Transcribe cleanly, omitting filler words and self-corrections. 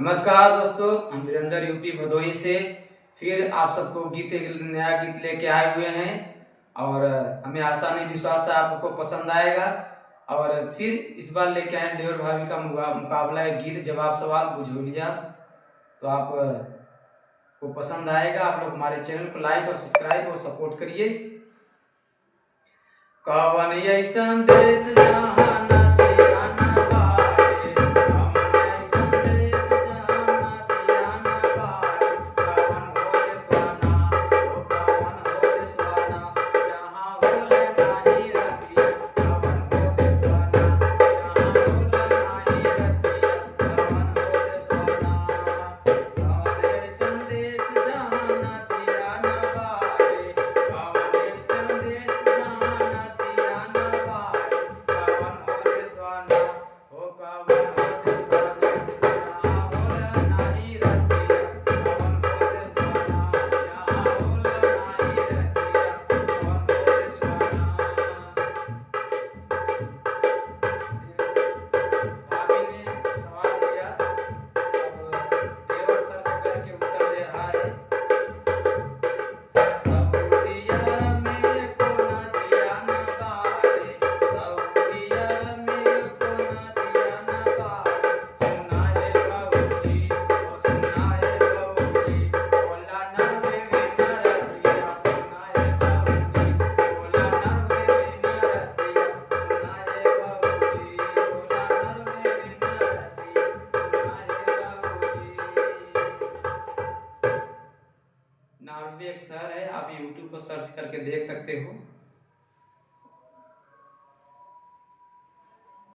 नमस्कार दोस्तों, हम वीरेंद्र यूपी भदोही से फिर आप सबको एक नया गीत लेके आए हुए हैं और हमें आशा नहीं विश्वास है आपको पसंद आएगा। और फिर इस बार लेके आए देवर भाभी का मुकाबला है गीत जवाब सवाल बुझोलिया। तो आप को पसंद आएगा। आप लोग हमारे चैनल को लाइक और सब्सक्राइब और सपोर्ट करिए। कवन ऐसन देश जहाँ नार्वे एक शहर है, आप यूट्यूब पर सर्च करके देख सकते हो।